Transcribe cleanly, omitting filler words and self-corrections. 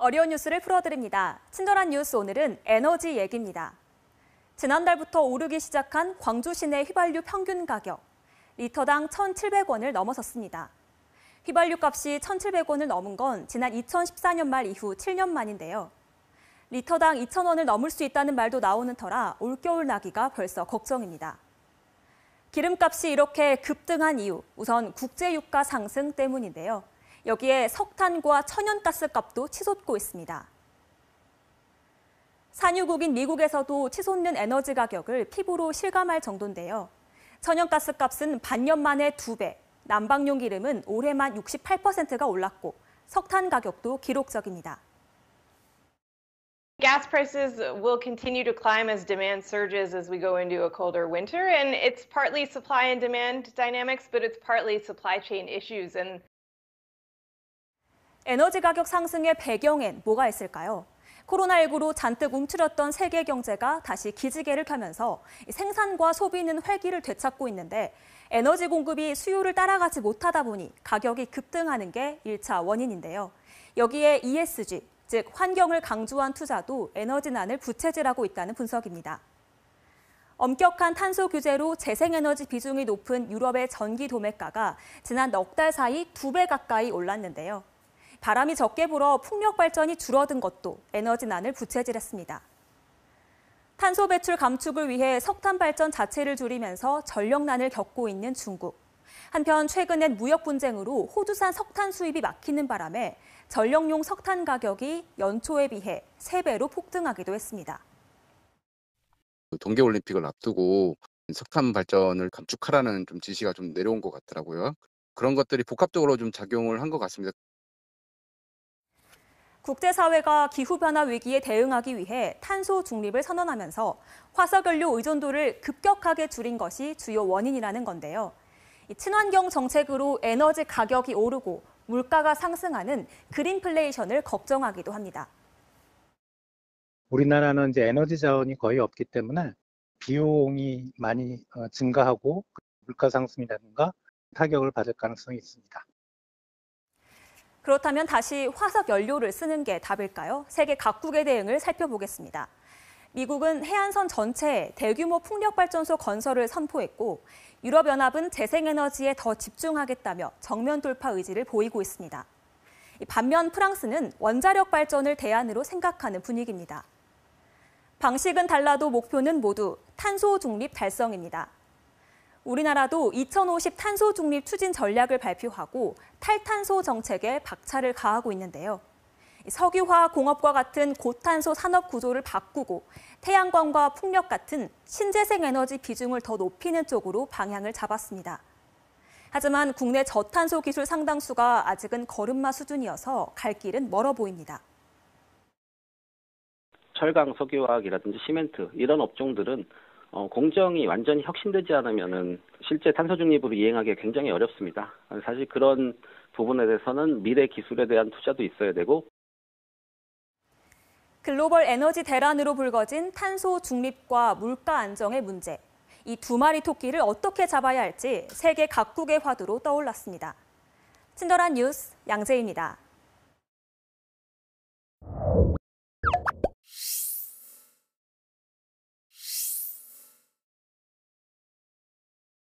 어려운 뉴스를 풀어드립니다. 친절한 뉴스 오늘은 에너지 얘기입니다. 지난달부터 오르기 시작한 광주 시내 휘발유 평균 가격. 리터당 1,700원을 넘어섰습니다. 휘발유 값이 1,700원을 넘은 건 지난 2014년 말 이후 7년 만인데요. 리터당 2,000원을 넘을 수 있다는 말도 나오는 터라 올겨울 나기가 벌써 걱정입니다. 기름값이 이렇게 급등한 이유, 우선 국제유가 상승 때문인데요. 여기에 석탄과 천연가스 값도 치솟고 있습니다. 산유국인 미국에서도 치솟는 에너지 가격을 피부로 실감할 정도인데요. 천연가스 값은 반년 만에 2배, 난방용 기름은 올해만 68%가 올랐고 석탄 가격도 기록적입니다. Gas prices will continue to climb as demand surges as we go into a colder winter, and it's partly supply and demand dynamics, but it's partly supply chain issues. 에너지 가격 상승의 배경엔 뭐가 있을까요? 코로나19로 잔뜩 움츠렸던 세계 경제가 다시 기지개를 펴면서 생산과 소비는 활기를 되찾고 있는데 에너지 공급이 수요를 따라가지 못하다 보니 가격이 급등하는 게 1차 원인인데요. 여기에 ESG, 즉 환경을 강조한 투자도 에너지난을 부채질하고 있다는 분석입니다. 엄격한 탄소 규제로 재생에너지 비중이 높은 유럽의 전기 도매가가 지난 넉 달 사이 2배 가까이 올랐는데요. 바람이 적게 불어 풍력 발전이 줄어든 것도 에너지난을 부채질했습니다. 탄소 배출 감축을 위해 석탄 발전 자체를 줄이면서 전력난을 겪고 있는 중국. 한편 최근엔 무역 분쟁으로 호주산 석탄 수입이 막히는 바람에 전력용 석탄 가격이 연초에 비해 3배로 폭등하기도 했습니다. 동계올림픽을 앞두고 석탄 발전을 감축하라는 좀 지시가 좀 내려온 것 같더라고요. 그런 것들이 복합적으로 좀 작용을 한 것 같습니다. 국제사회가 기후변화 위기에 대응하기 위해 탄소 중립을 선언하면서 화석연료 의존도를 급격하게 줄인 것이 주요 원인이라는 건데요. 친환경 정책으로 에너지 가격이 오르고 물가가 상승하는 그린플레이션을 걱정하기도 합니다. 우리나라는 이제 에너지 자원이 거의 없기 때문에 비용이 많이 증가하고 물가 상승이라든가 타격을 받을 가능성이 있습니다. 그렇다면 다시 화석 연료를 쓰는 게 답일까요? 세계 각국의 대응을 살펴보겠습니다. 미국은 해안선 전체에 대규모 풍력발전소 건설을 선포했고 유럽연합은 재생에너지에 더 집중하겠다며 정면 돌파 의지를 보이고 있습니다. 반면 프랑스는 원자력 발전을 대안으로 생각하는 분위기입니다. 방식은 달라도 목표는 모두 탄소 중립 달성입니다. 우리나라도 2050 탄소 중립 추진 전략을 발표하고 탈탄소 정책에 박차를 가하고 있는데요. 석유화 공업과 같은 고탄소 산업 구조를 바꾸고 태양광과 풍력 같은 신재생 에너지 비중을 더 높이는 쪽으로 방향을 잡았습니다. 하지만 국내 저탄소 기술 상당수가 아직은 걸음마 수준이어서 갈 길은 멀어 보입니다. 철강, 석유화학이라든지 시멘트 이런 업종들은 공정이 완전히 혁신되지 않으면은 실제 탄소 중립으로 이행하기 굉장히 어렵습니다. 사실 그런 부분에 대해서는 미래 기술에 대한 투자도 있어야 되고 글로벌 에너지 대란으로 불거진 탄소 중립과 물가 안정의 문제. 이 두 마리 토끼를 어떻게 잡아야 할지 세계 각국의 화두로 떠올랐습니다. 친절한 뉴스 양재희입니다.